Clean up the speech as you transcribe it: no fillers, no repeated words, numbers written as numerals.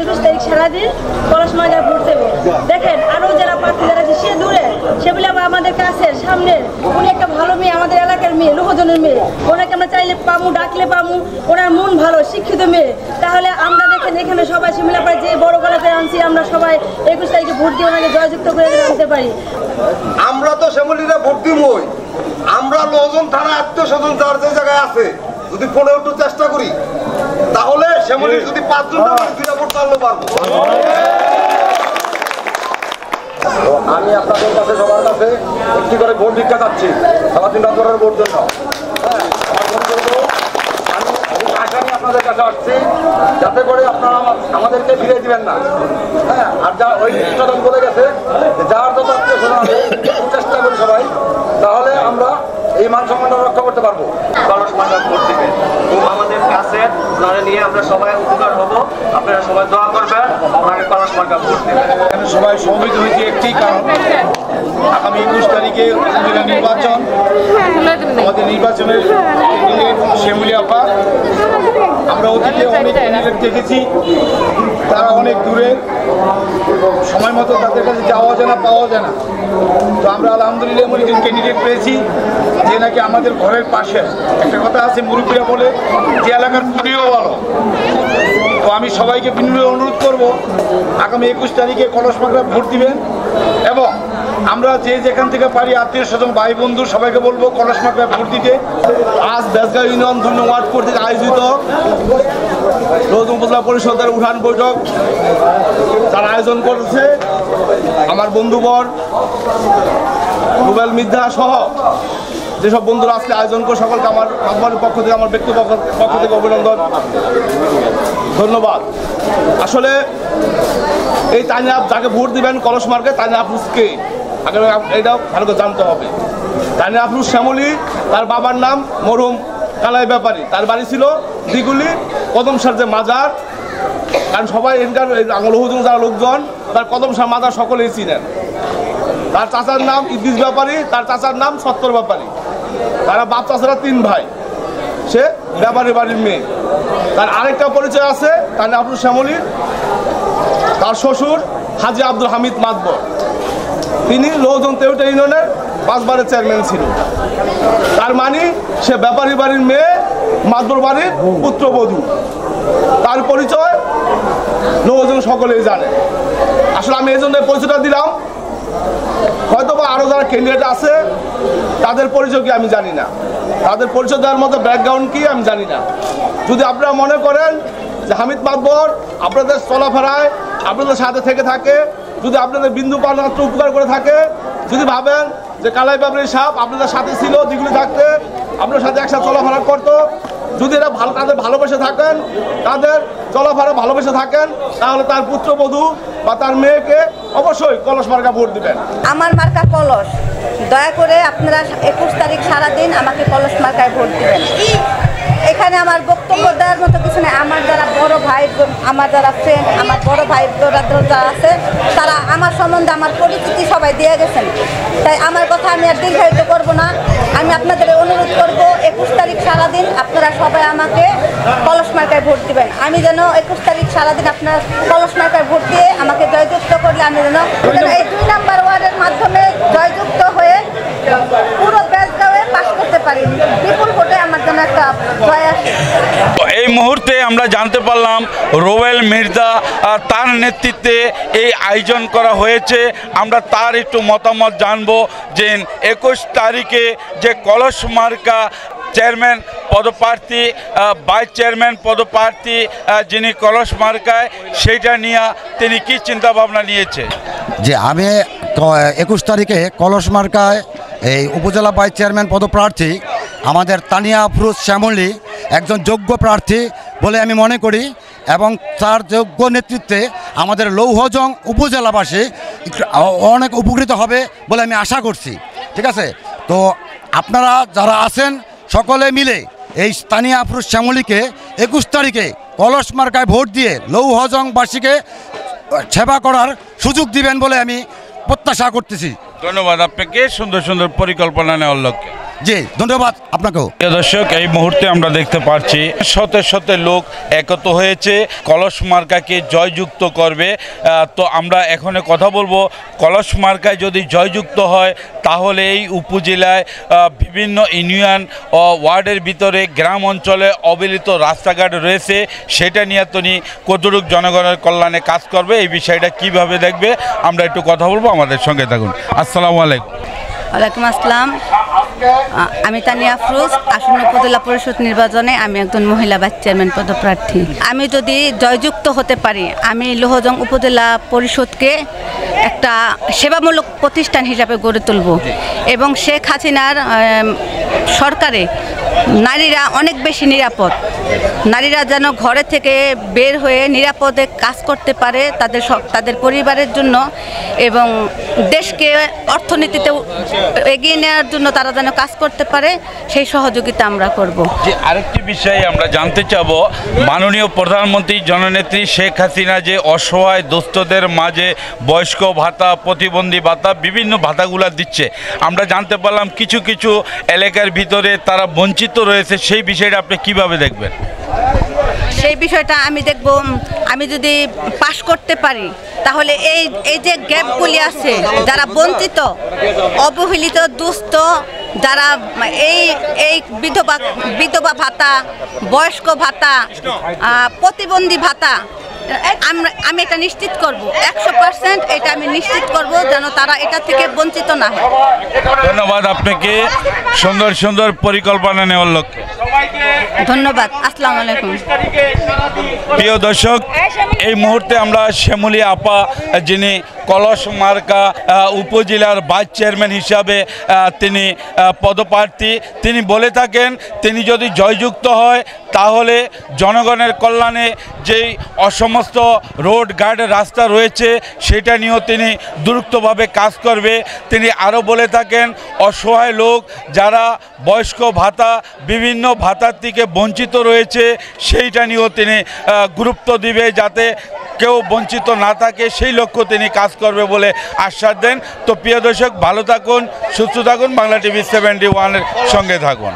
21 তারিখ সারাদিন কলস মার্কায় ভোট দেবো। দেখেন আরো যারা প্রার্থী যারা আছে সে দূরে, সেগুলি আমাদের কাছের সামনে। উনি একটা ভালো মেয়ে, আমাদের এলাকার মেয়ে, লোহজনের মেয়ে। ওনাকে আমরা চাইলে পামু, ডাকলে পামু। ওনার মন ভালো, শিক্ষিত মেয়ে। তাহলে আমরা দেখেন এখানে সবাই শিমলাপাড়ায় যে বড় গলাতে আনছি, আমরা সবাই 21 তারিখে ভোট দিয়ে ওনাকে জয়যুক্ত করে আনতে পারি। আমরা তো শ্যামলীরা ভোট দিবই। আমরা লোকজন থানা আত্মীয় স্বজন যার যে জায়গায় আছে যদি ফোনে একটু চেষ্টা করি, তাহলে শ্যামলীর যদি 5 জন ভোট পারলে পারবো। আমি আপনাদের কাছে সবার কাছে একটি করে ভোট ভিক্ষা চাচ্ছি সারাদিন রাত করার ভোট জন্য। আমি আপনাদের কাছে আসছি যাতে করে আপনারা আমাদেরকে ফিরিয়ে দিবেন না। হ্যাঁ, আর যা ওই নির্বাচন বলে গেছে যার যত চেষ্টা করি সবাই, তাহলে আমরা এই মান সম্মানটা রক্ষা করতে পারবো। কলস মার্কা ভোট দিবেন, আমাদের কাছে ওনারা নিয়ে আমরা সবাই উপকার হব। আপনারা সবাই দোয়া করবেন, ওনাকে কলস মার্কা ভোট দিবেন। সবাই সমবেত হয়েছে একটি কারণ, আগামী 21 তারিখে নির্বাচন। আমাদের নির্বাচনের শ্যামলী আপা, আমরা অতীতে অনেক ক্যান্ডিডেট দেখেছি, তারা অনেক দূরে, সময় মতো তাদের কাছে যাওয়া যায় না, পাওয়া যায় না। তো আমরা আলহামদুলিল্লাহ এমন একজন ক্যান্ডিডেট পেয়েছি যে নাকি আমাদের ঘরের পাশে। একটা কথা আছে, মুরব্বীরা বলে যে এলাকার পুরীও ভালো। তো আমি সবাইকে বিনম্র অনুরোধ করব, আগামী 21 তারিখে কলস মার্কায় ভোট দিবেন। এবং আমরা যে যেখান থেকে পারি আত্মীয় স্বজন ভাই বন্ধু সবাইকে বলবো কলস মার্কায় ভোট দিতে। আজ বেজগাঁও ইউনিয়ন 2 নং ওয়ার্ড কর্তৃক আয়োজিত রোজ উপজেলা পরিষদের উঠান বৈঠক তারা আয়োজন করেছে। আমার বন্ধুবর রুবেল মির্জা সহ যেসব বন্ধুরা আজকে আয়োজন করে সকলকে আমার পক্ষ থেকে, আমার ব্যক্তিগত পক্ষ থেকে অভিনন্দন, ধন্যবাদ। আসলে এই তানিয়া যাকে ভোট দিবেন কলস মার্কায়, তানিয়া আফরোজকে আগে এটাও ভালো করে জানতে হবে। তানিয়া আফরোজ শ্যামলী, তার বাবার নাম মরহুম কালাই ব্যাপারী, তার বাড়ি ছিল দিগুলি কদমসার যে মাজার। কারণ সবাই এখানকার লোহজন যারা লোকজন তার কদমসার মাজার সকলেই চিনেন। তার চাচার নাম ইদ্রিস ব্যাপারী, তার চাচার নাম সত্তর ব্যাপারী। তারা বাপ চাচারা 3 ভাই, সে ব্যাপারী বাড়ির মেয়ে। তার আরেকটা পরিচয় আছে তানিয়া আফরোজ শ্যামলীর, তার শ্বশুর হাজি আব্দুল হামিদ মাতবর, তিনি লোহজন তেওটা ইউনিয়নের 5 বারের চেয়ারম্যান ছিল। তার মানে সে ব্যাপারী বাড়ির মেয়ে, মাতবর বাড়ির পুত্রবধূ। তার পরিচয় লোহজন সকলেই জানে। আসলে আমি এই জন্য পরিচয়টা দিলাম, হয়তো বা আরো যারা ক্যান্ডিডেট আছে তাদের পরিচয় কি আমি জানি না, তাদের পরিচয় দেওয়ার মতো ব্যাকগ্রাউন্ড কি আমি জানি না। যদি আপনারা মনে করেন যে হামিদ মাতবর আপনাদের চলাফেরায় আপনাদের সাথে থেকে থাকে, যদি আপনাদের বিন্দু পাত্র উপকার করে থাকে, যদি ভাবেন যে কালাই ব্যাপারী সাহেব আপনাদের সাথে ছিল দিগুলি থাকতে, আপনার সাথে একসাথে চলাফেরা করতো, যদি এরা তাদের ভালোবেসে থাকেন, তাদের চলাফেরা ভালোবেসে থাকেন, তাহলে তার পুত্রবধূ বা তার মেয়েকে অবশ্যই কলস মার্কা ভোট দিবেন। আমার মার্কা কলস। দয়া করে আপনারা 21 তারিখ সারাদিন আমাকে কলস মার্কায় ভোট দিবেন। এখানে আমার বক্তব্য দেওয়ার মতো কিছু নেই। আমার যারা বড় ভাই, আমার যারা ফ্রেন্ড, আমার বড় ভাই যারা আছে, তারা আমার সম্বন্ধে আমার পরিচিতি সবাই দিয়ে গেছেন। তাই আমার কথা আমি আর দীর্ঘায়িত করবো না। আমি আপনাদের অনুরোধ করব 21 তারিখ সারাদিন আপনারা সবাই আমাকে কলস মার্কায় ভোট দিবেন। আমি যেন 21 তারিখ সারাদিন আপনার কলস মার্কায় ভোট দিয়ে আমাকে জয়যুক্ত করলে আমি যেন এই 2 নম্বর ওয়ার্ডের মাধ্যমে জয়যুক্ত হয়ে পুরো বেজগাঁওয়ে পাশ করতে পারি। বিপুল ভোটে আমার জন্য একটা জয় আসে। এই মুহূর্তে আমরা জানতে পারলাম রুবেল মির্জা তার নেতৃত্বে এই আয়োজন করা হয়েছে। আমরা তার একটু মতামত জানবো যে 21 তারিখে যে কলস মার্কা চেয়ারম্যান পদপ্রার্থী, ভাইস চেয়ারম্যান পদপ্রার্থী যিনি কলস মার্কায়, সেইটা নিয়ে তিনি কি চিন্তা ভাবনা নিয়েছে। যে আমি 21 তারিখে কলস মার্কায় এই উপজেলা ভাইস চেয়ারম্যান পদপ্রার্থী আমাদের তানিয়া আফরোজ শ্যামলী একজন যোগ্য প্রার্থী বলে আমি মনে করি, এবং তার যোগ্য নেতৃত্বে আমাদের লৌহজং উপজেলাবাসী অনেক উপকৃত হবে বলে আমি আশা করছি। ঠিক আছে, তো আপনারা যারা আছেন সকলে মিলে এই তানিয়া আফরোজ শ্যামলীকে 21 তারিখে কলস মার্কায় ভোট দিয়ে লৌহজংবাসীকে সেবা করার সুযোগ দিবেন বলে আমি প্রত্যাশা করতেছি। ধন্যবাদ আপনাকে সুন্দর সুন্দর পরিকল্পনা নেওয়ার লক্ষ্যে। জি ধন্যবাদ আপনাকেও। প্রিয় দর্শক, এই মুহূর্তে আমরা দেখতে পাচ্ছি শতে শতে লোক একত্র হয়েছে কলস মার্কাকে জয়যুক্ত করবে। তো আমরা এখন কথা বলবো, কলস মার্কায় যদি জয়যুক্ত হয় তাহলে এই উপজেলায় বিভিন্ন ইউনিয়ন ও ওয়ার্ডের ভিতরে গ্রাম অঞ্চলে অবহেলিত রাস্তাঘাট রয়েছে, সেটা নিয়ে তিনি কতটুক জনগণের কল্যাণে কাজ করবে, এই বিষয়টা কিভাবে দেখবে আমরা একটু কথা বলবো। আমাদের সঙ্গে থাকুন। আসসালামু আলাইকুম। ওয়ালাইকুম আসসালাম। আমি তানিয়া আফরোজ। আসন্ন উপজেলা পরিষদ নির্বাচনে আমি একজন মহিলা ভাইস চেয়ারম্যান পদপ্রার্থী। আমি যদি জয়যুক্ত হতে পারি, আমি লোহজং উপজেলা পরিষদকে একটা সেবামূলক প্রতিষ্ঠান হিসাবে গড়ে তুলব এবং শেখ হাসিনার সরকারে নারীরা অনেক বেশি নিরাপদ। নারীরা যেন ঘরে থেকে বের হয়ে নিরাপদে কাজ করতে পারে তাদের পরিবারের জন্য এবং দেশকে অর্থনীতিতে এগিয়ে নেওয়ার জন্য তারা যেন কাজ করতে পারে, সেই সহযোগিতা আমরা করব। যে আরেকটি বিষয়ে আমরা জানতে চাবো, মাননীয় প্রধানমন্ত্রী জননেত্রী শেখ হাসিনা যে অসহায় দুস্থদের মাঝে বয়স্ক ভাতা, প্রতিবন্ধী ভাতা, বিভিন্ন ভাতাগুলা দিচ্ছে, আমরা জানতে পারলাম কিছু কিছু এলাকার ভিতরে তারা বঞ্চিত রয়েছে, সেই বিষয়টা আপনি কিভাবে দেখবেন? সেই বিষয়টা আমি দেখব, আমি যদি পাশ করতে পারি তাহলে এই যে গ্যাপগুলি আছে, যারা বঞ্চিত, অবহেলিত, দুস্থ, যারা এই বিধবা ভাতা, বয়স্ক ভাতা, প্রতিবন্ধী ভাতা, আমি এটা নিশ্চিত করব, 100% এটা আমি নিশ্চিত করব যেন তারা এটা থেকে বঞ্চিত না হয়। ধন্যবাদ আপনাকে সুন্দর সুন্দর পরিকল্পনা নেওয়ার লক্ষ্যে। ধন্যবাদ। আসসালামু আলাইকুম। প্রিয় দর্শক, এই মুহূর্তে আমরা শ্যামলী আপা, যিনি কলস মার্কা উপজেলার ভাইস চেয়ারম্যান হিসাবে তিনি পদপ্রার্থী, তিনি বলে থাকেন তিনি যদি জয়যুক্ত হয় তাহলে জনগণের কল্যাণে যেই অসমস্ত রোড ঘাট রাস্তা রয়েছে সেটা নিয়েও তিনি দ্রুতভাবে কাজ করবে। তিনি আরও বলে থাকেন অসহায় লোক যারা বয়স্ক ভাতা, বিভিন্ন ভাতার থেকে বঞ্চিত রয়েছে সেইটা নিয়েও তিনি গুরুত্ব দিবে, যাতে কেউ বঞ্চিত না থাকে, সেই লক্ষ্য তিনি কাজ করবে বলে আশ্বাস দেন। তো প্রিয় দর্শক, ভালো থাকুন, সুস্থ থাকুন, বাংলা টিভি 71-এর সঙ্গে থাকুন।